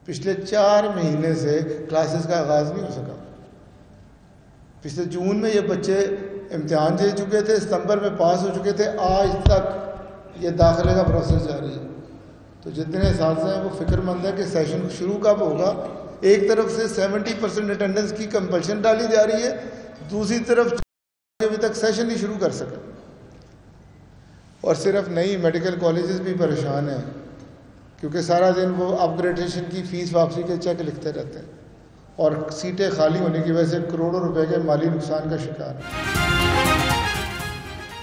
पिछले 4 महीने से क्लासेस का आगाज़ नहीं हो सका। पिछले जून में ये बच्चे इम्तिहान दे चुके थे, सितंबर में पास हो चुके थे, आज तक ये दाखिले का प्रोसेस जारी है। तो जितने इस्तिहाद हैं वो फिक्रमंद है कि सेशन शुरू कब होगा। एक तरफ से 70% अटेंडेंस की कंपल्शन डाली जा रही है, दूसरी तरफ अभी तक सेशन नहीं शुरू कर सके। और सिर्फ नई मेडिकल कॉलेजेस भी परेशान हैं क्योंकि सारा दिन वो अपग्रेडेशन की फ़ीस वापसी के चेक लिखते रहते हैं और सीटें खाली होने की वजह से करोड़ों रुपए के माली नुकसान का शिकार है।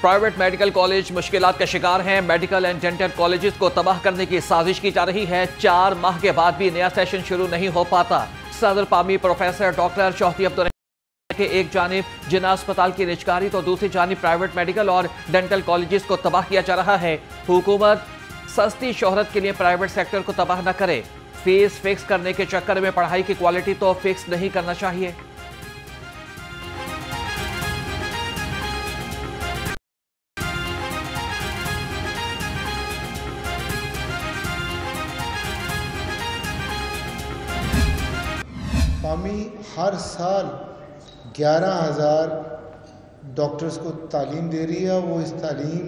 प्राइवेट मेडिकल कॉलेज मुश्किलात का शिकार हैं। मेडिकल एंड डेंटल कॉलेजेस को तबाह करने की साजिश की जा रही है। 4 माह के बाद भी नया सेशन शुरू नहीं हो पाता। सदर पामी प्रोफेसर डॉक्टर चौधरी अब्दुल के एक जानिब जिना अस्पताल की निजकारी तो दूसरी जानिब प्राइवेट मेडिकल और डेंटल कॉलेजेस को तबाह किया जा रहा है। हुकूमत सस्ती शोहरत के लिए प्राइवेट सेक्टर को तबाह न करे। फीस फिक्स करने के चक्कर में पढ़ाई की क्वालिटी तो फिक्स नहीं करना चाहिए। पामी हर साल 11,000 डॉक्टर्स को तालीम दे रही है। वो इस तालीम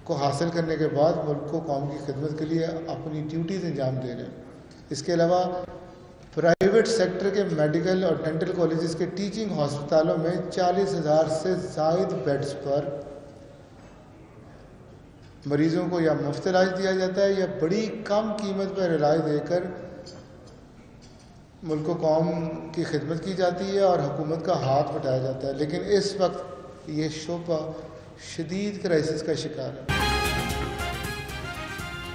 को हासिल करने के बाद मुल्क को कौम की खिदमत के लिए अपनी ड्यूटीज़ अंजाम दे रहे हैं। इसके अलावा प्राइवेट सेक्टर के मेडिकल और डेंटल कॉलेजेस के टीचिंग हॉस्पिटलों में 40,000 से ज़ायद बेड्स पर मरीज़ों को या मुफ्त इलाज दिया जाता है या बड़ी कम कीमत पर इलाज देकर मुल्क कौम की खिदमत की जाती है और हुकूमत का हाथ बटाया जाता है। लेकिन इस वक्त ये शोबा शदीद क्राइसिस का शिकार है।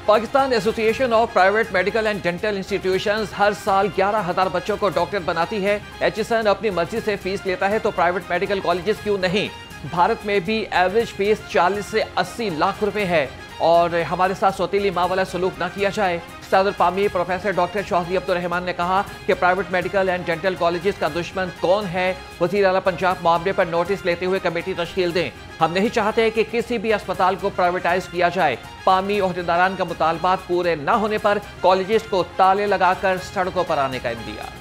Pakistan association of private medical and dental institutions हर साल 11,000 बच्चों को डॉक्टर बनाती है। HSN अपनी मर्जी से फीस लेता है तो प्राइवेट मेडिकल कॉलेजेस क्यों नहीं? भारत में भी एवरेज फीस 40 से 80 लाख रुपए है और हमारे साथ सौतीली माँ वाला सलूक ना किया जाए। सदर पामी प्रोफेसर डॉक्टर चौधरी अब्दुल रहमान ने कहा कि private medical and dental colleges का दुश्मन कौन है? वज़ीर आला पंजाब मामले पर नोटिस लेते हुए कमेटी तश्कील दें। हम नहीं चाहते कि किसी भी अस्पताल को प्राइवेटाइज किया जाए। पामी ओहदेदारान का मुतालबात पूरे न होने पर कॉलेजेस को ताले लगाकर सड़कों पर आने का इंदिया।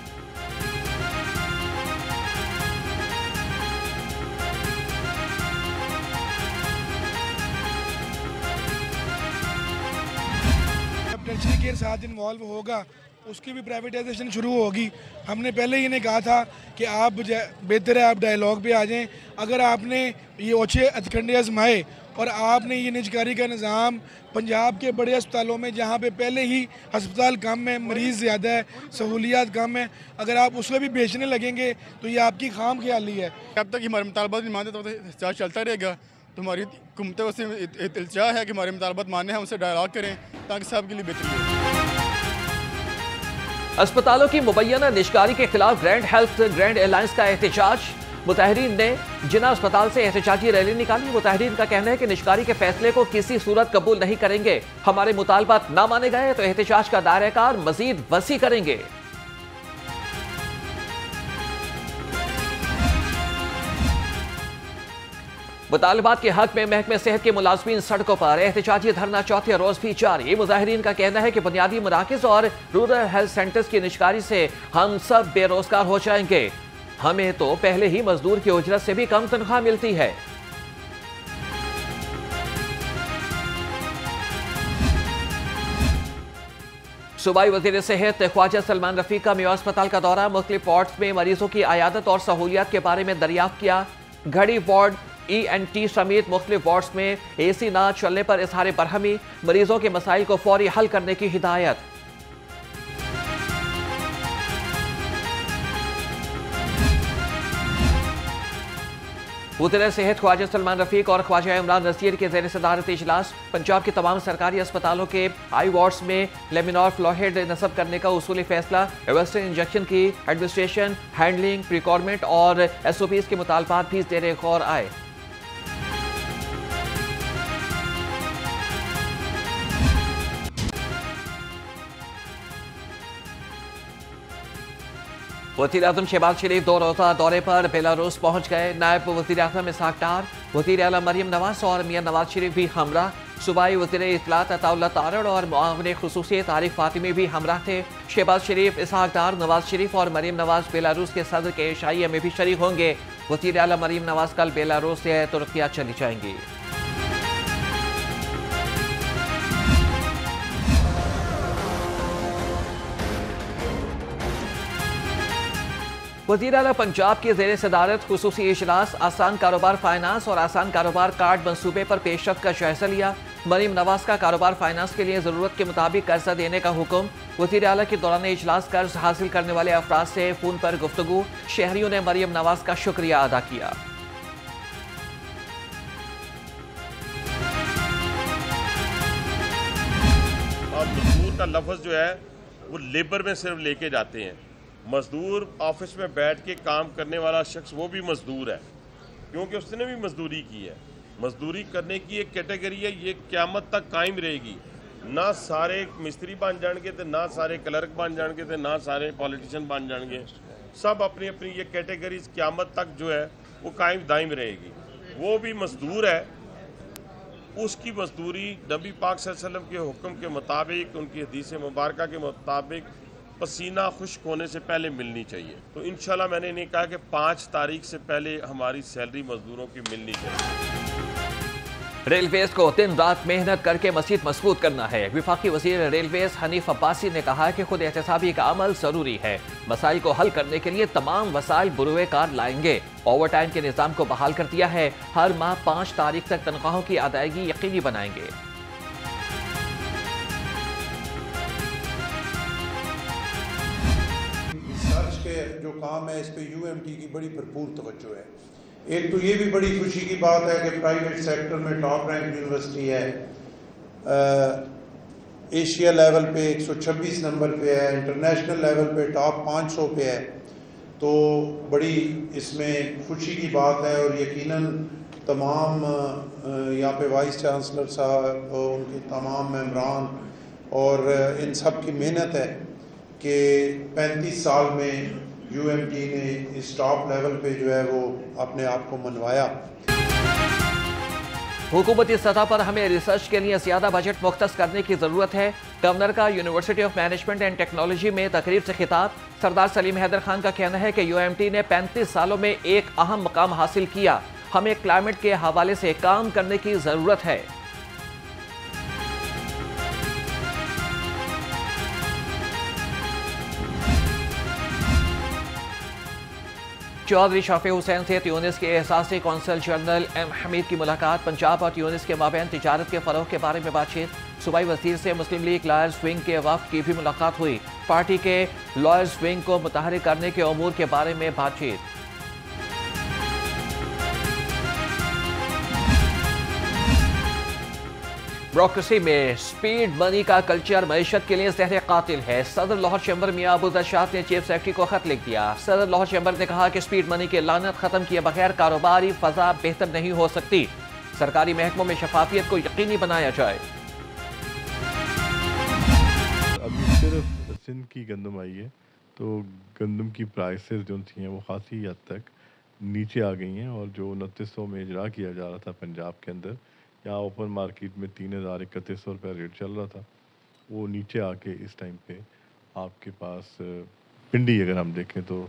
टर्शरी केयर साथ इन्वॉल्व होगा उसकी भी प्राइवेटाइजेशन शुरू होगी। हमने पहले ही इन्हें कहा था कि आप बेहतर है आप डायलॉग पे आ जाएं। अगर आपने ये ओछे हथकंडे आजमाए और आपने ये निजकारी का निज़ाम पंजाब के बड़े अस्पतालों में जहाँ पे पहले ही अस्पताल कम है, मरीज़ ज़्यादा है, सहूलियात कम है, अगर आप उसमें भी बेचने लगेंगे तो ये आपकी खाम ख्याली है। जब तक हमारे मुतालबात नहीं मानते तो एहतजाज चलता रहेगा। तो हमारी हुकूमतों से इल्तिजा है कि हमारे मुतालबात माने, हम उससे डायलॉग करें ताकि सब के लिए बेहतरी हो। अस्पतालों की मुबैना निजकारी के खिलाफ ग्रैंड हेल्थ ग्रैंड अलायंस का एहतजाज। मुताहरीन ने जिना अस्पताल से एहतजाजी रैली निकाली। मुताहरीन का कहना है कि निजकारी के फैसले को किसी सूरत कबूल नहीं करेंगे। हमारे मुतालबात ना माने गए तो एहतजाज का दायरा मजीद वसी करेंगे। मुतालबात के हक में महकमे सेहत के मुलाजमीन सड़कों पर। एहतजाजी धरना चौथे रोज भी जारी। मुजाहिरीन का कहना है कि बुनियादी मराकज और रूरल हेल्थ सेंटर्स की निजकारी से हम सब बेरोजगार हो जाएंगे। हमें तो पहले ही मजदूर की उजरत से भी कम तनख्वाह मिलती है। सूबाई वजीर सेहत ख्वाजा सलमान रफीक का मेवा अस्पताल का दौरा। मुख्तलिफ वार्ड्स में मरीजों की आयादत और सहूलियात के बारे में दरियाफ्त किया। घड़ी वार्ड ENT समेत मुख्तलिफ वार्ड्स में AC ना चलने पर इजहार बरहमी। मरीजों के मसाइल को फौरी हल करने की हिदायत। वज़ीर सेहत ख्वाजा सलमान रफीक और ख्वाजा इमरान नज़ीर के ज़ेर सदारत इजलास। पंजाब के तमाम सरकारी अस्पतालों के आई वार्ड्स में लेमिनार फ्लोहेड नस्ब करने का उसूली फैसला। वेस्टर्न इंजेक्शन की एडमिनिस्ट्रेशन, हैंडलिंग, प्रिकॉर्मेंट और SOPs के मुतालबात भी ज़ेर गौर आए। वज़ीर आज़म शहबाज शरीफ 2 रोज़ा दौरे पर बेलारूस पहुंच गए। नायब वज़ीर आज़म इसहाक डार, वज़ीर आला मरियम नवाज और मियां नवाज शरीफ भी हमरा। सूबाई वज़ीर इत्तलात अताउल्लाह तारड़ और मुआविन खुसूसी तारिक फातिमी भी हमराह थे। शहबाज शरीफ, इसहाक डार, नवाज शरीफ और मरीम नवाज बेलारूस के सदर के इशाइया में भी शरीक होंगे। वज़ीर आला मरीम नवाज कल बेलारूस से तुर्किया चली जाएंगी। वज़ीर आला पंजाब की ज़ेर सदारत खुसूसी इजलास आसान कारोबार फाइनेंस और आसान कारोबार कार्ड मंसूबे पर पेशरफ का जायजा लिया। मरीम नवाज का कारोबार फाइनेंस के लिए ज़रूरत के मुताबिक कर्जा देने का हुक्म। वज़ीर आला के दौरान इजलास कर्ज हासिल करने वाले अफराद से फ़ोन पर गुफ्तगू। शहरियों ने मरीम नवाज का शुक्रिया अदा किया। मजदूर का लफ्ज़ जो है वो लेबर में सिर्फ लेके जाते हैं। मजदूर ऑफिस में बैठ के काम करने वाला शख्स वो भी मजदूर है, क्योंकि उसने भी मजदूरी की है। मजदूरी करने की एक कैटेगरी है, ये क़यामत तक कायम रहेगी। ना सारे मिस्त्री बन जाएंगे तो ना सारे क्लर्क बन जाएंगे तो ना सारे पॉलिटिशियन बन जाएंगे। सब अपनी अपनी ये कैटेगरीज क़यामत तक जो है वो कायम दायम रहेगी। वो भी मजदूर है, उसकी मजदूरी नबी पाक सल्लल्लाहु अलैहि वसल्लम के हुक्म के मुताबिक, उनकी हदीस मुबारक के मुताबिक पसीना खुश्क होने से पहले मिलनी चाहिए। तो इंशाल्लाह मैंने इन्हें कहा कि 5 तारीख से पहले हमारी सैलरी मजदूरों की मिलनी चाहिए। रेलवेज को दिन रात मेहनत करके मज़ीद मजबूत करना है। विफाकी वज़ीर रेलवेज हनीफ अब्बासी ने कहा कि खुद एहतसाबी का अमल ज़रूरी है। मसाइल को हल करने के लिए तमाम वसाइल बुरुए कार लाएंगे। ओवर टाइम के निज़ाम को बहाल कर दिया है। हर माह 5 तारीख तक तनख्वाहों की अदायगी यकीनी बनाएंगे। रिसर्च के जो काम है इस पे UMT की बड़ी भरपूर तवज्जो है। एक तो ये भी बड़ी खुशी की बात है कि प्राइवेट सेक्टर में टॉप रैंक यूनिवर्सिटी है, एशिया लेवल पे 126 नंबर पे है, इंटरनेशनल लेवल पे टॉप 500 पे है। तो बड़ी इसमें खुशी की बात है और यकीनन तमाम यहाँ पे वाइस चांसलर साहब और उनके तमाम मेंबरान और इन सब की मेहनत है कि 35 साल में UMT ने इस टॉप लेवल पे जो है वो अपने आप को मनवाया। हुकूमती सतह पर हमें रिसर्च के लिए ज्यादा बजट मुख्तस करने की जरूरत है। गवर्नर का university of management and technology में तकरीर से खिताब। सरदार सलीम हैदर खान का कहना है कि UMT ने 35 सालों में एक अहम मकाम हासिल किया। हमें क्लाइमेट के हवाले से काम करने की जरूरत है। चौधरी शाफी हुसैन से ट्यूनिस के एहसासी कौंसल जनरल M हमीद की मुलाकात। पंजाब और ट्यूनिस के माबैन तिजारत के फरोग के बारे में बातचीत। सूबाई वजीर से मुस्लिम लीग लॉयर्स विंग के वफ्द की भी मुलाकात हुई। पार्टी के लॉयर्स विंग को मुतहरिक करने के अमूर के बारे में बातचीत। ब्यूरोक्रेसी में स्पीड मनी का कल्चर मईशत के लिए जहर कातिल है। सदर लाहौर चैम्बर मियां अबू दरशात ने चीफ सेक्रेटरी को खत लिख दिया। सदर लाहौर चैम्बर ने कहा कि स्पीड मनी की लानत खत्म किए बगैर कारोबारी फजा बेहतर नहीं हो सकती। सरकारी महकमों में शफाफियत को यकीनी बनाया जाए। अभी सिर्फ सिंध की गंदम आई है तो गंदम की प्राइसेस जो थी वो खासी हद तक नीचे आ गई हैं और जो 2900 में इजरा किया जा रहा था पंजाब के अंदर, यहाँ ओपन मार्केट में 3000-3100 रुपये रेट चल रहा था, वो नीचे आके इस टाइम पे आपके पास पिंडी अगर हम देखें तो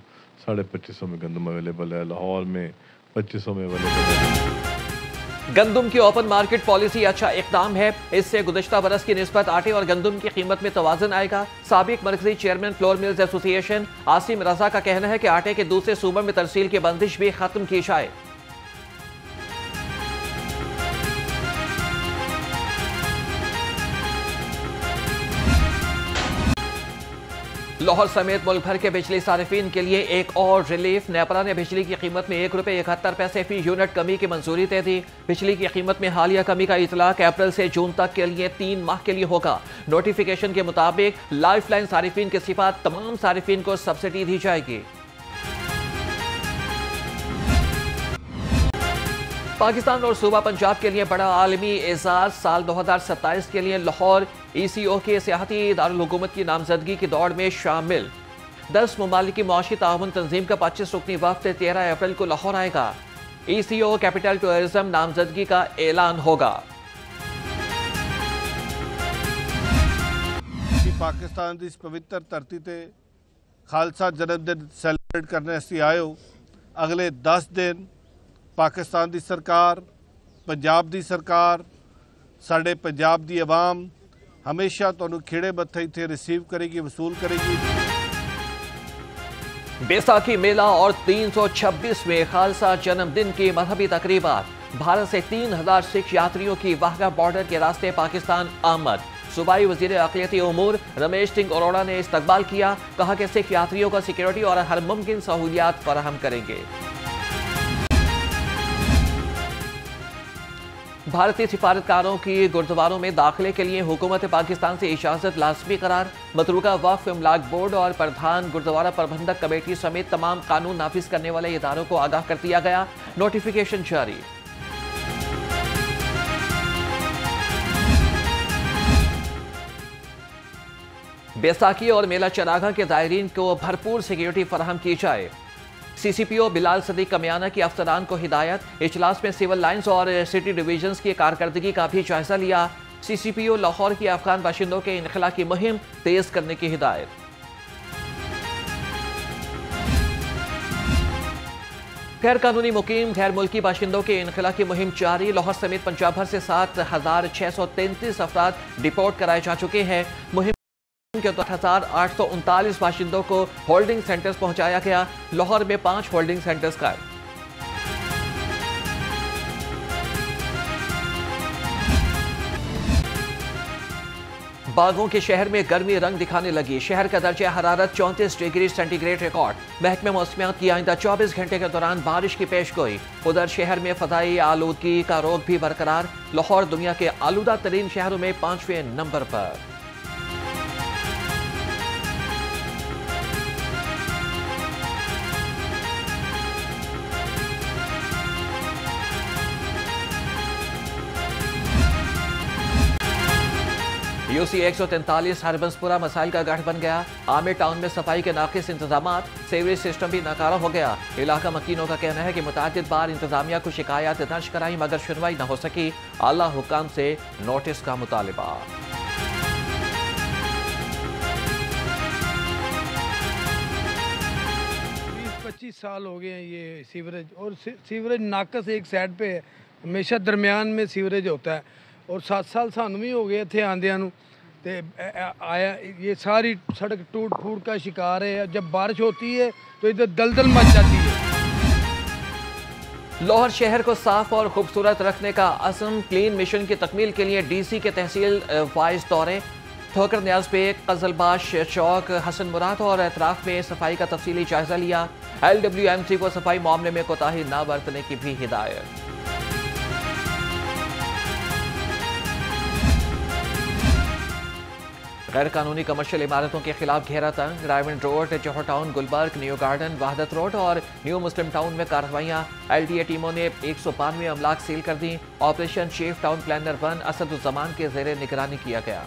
2550 में गंदम अवेलेबल है, लाहौर में 2500 में अवेलेबल है। गंदम की ओपन मार्केट पॉलिसी अच्छा इकदाम है। इससे गुज़श्ता बरस की निस्बत आटे और गंदम की कीमत में तवाज़ुन आएगा। साबिक मरकजी chairman flour mills association Asim Raza का कहना है कि आटे के दूसरे सूबों में तरसील की बंदिश भी खत्म की जाए। लाहौर समेत मुल्क भर के बिजली सारिफीन के लिए एक और रिलीफ। नेपरा ने बिजली की कीमत में ₹1.71 फी यूनिट कमी की मंजूरी दे दी। बिजली की कीमत में हालिया कमी का इतलाक अप्रैल से जून तक के लिए 3 माह के लिए होगा। नोटिफिकेशन के मुताबिक लाइफ लाइन सारिफीन के सिवा तमाम सारिफीन को सब्सिडी दी जाएगी। पाकिस्तान और सूबा पंजाब के लिए बड़ा आलमी एजाज। साल 2027 के लिए लाहौर ECO के सियाहती दारुल हुकूमत की नामजदगी की दौड़ में शामिल। 10 ममालिकी मुआशी ताउन तंजीम का 25 रुकनी वफ्द 13 अप्रैल को लाहौर आएगा। ECO कैपिटल टूरिज्म नामजदगी का ऐलान होगा। पाकिस्तान की इस पवित्र धरती ते खालसा जन्मदिन सैलीब्रेट करने असीं आए हो। अगले 10 दिन पाकिस्तान की सरकार, पंजाब की सरकार, साडे पंजाब की आवाम हमेशा तुहानूं खिड़े मत्थे इत्थे रिसीव करेगी, वसूल करेगी। बैसाखी मेला और 326वें खालसा जन्मदिन की मजहबी तकरीबात। भारत से 3000 सिख यात्रियों की वाघा बॉर्डर के रास्ते पाकिस्तान आमद। सूबाई वजीर अक़लियती उमूर रमेश सिंह अरोड़ा ने इस्तकबाल किया। कहा कि सिख यात्रियों को सिक्योरिटी और हर मुमकिन सहूलियात फराहम करेंगे। भारतीय सिफारतकारों की गुरुद्वारों में दाखिले के लिए हुकूमत पाकिस्तान से इजाजत लाजमी करार। मतरूका वक्फ इमलाक बोर्ड और प्रधान गुरुद्वारा प्रबंधक कमेटी समेत तमाम कानून नाफिज करने वाले इदारों को आगाह कर दिया गया। नोटिफिकेशन जारी। बैसाखी और मेला चरागा के दायरीन को भरपूर सिक्योरिटी फराहम की जाए। CCPO बिलाल सदीक कमियाना की अफसरान को हिदायत। इजलास में सिविल लाइन्स और सिटी डिवीजन्स की कारकर्दगी का भी जायजा लिया। CCPO लाहौर की अफगान बाशिंदों के इनखला की मुहिम तेज करने की हिदायत। गैर कानूनी मुकीम गैर मुल्की बाशिंदों के इनखला की मुहिम जारी। लाहौर समेत पंजाब भर से 7633 अफराद डिपोर्ट कराए जा चुके हैं। मुहिम के 10,839 बाशिंदों को होल्डिंग सेंटर्स पहुंचाया गया। लाहौर में 5 होल्डिंग सेंटर्स कायम। बागों के शहर में गर्मी रंग दिखाने लगी। शहर का दर्जा हरारत 34 डिग्री सेंटीग्रेड रिकॉर्ड। महकमे मौसमियात की आइंदा 24 घंटे के दौरान बारिश की पेशगोई। उधर शहर में फदाई आलूदगी का रोग भी बरकरार। लाहौर दुनिया के आलूदा तरीन शहरों में 5वें नंबर पर। UC 143 हरबंसपुरा मसाइल का गढ़ बन गया। आमिर टाउन में सफाई के नाकिस इंतजामात, सीवरेज सिस्टम भी नाकारा हो गया। इलाका मकीनों का कहना है कि मुतादिद बार इंतजामिया को शिकायत दर्ज कराई मगर सुनवाई न हो सकी। आला हुकाम से नोटिस का मुतालिबा। 20-25 साल हो गए हैं ये सीवरेज, और सीवरेज नाकस एक साइड पे है, हमेशा दरमियान में सीवरेज होता है। और 7 साल सानू भी हो गए थे आंदियां नू ते आया ये सारी सड़क टूट फूट का शिकार है। जब बारिश होती है तो इधर दलदल मच जाती है। लाहौर शहर को साफ और खूबसूरत रखने का असम क्लीन मिशन की तकमील के लिए DC के तहसील वाइज दौरे। ठोकर न्याज पे कजलबाश चौक, हसन मुराद और अतराफ में सफाई का तफसीली जायजा लिया। LWMC को सफाई मामले में कोताही न बरतने की भी हिदायत। गैर कानूनी कमर्शियल इमारतों के खिलाफ घेरा तंग। Raiwind road, Johar town, Gulberg, new garden, Wahdat road और न्यू मुस्लिम टाउन में कार्रवाइयां। LTA टीमों ने 192 अमलाक सील कर दी। Operation chief town planner 1 Asaduzzaman के जेर निगरानी किया गया।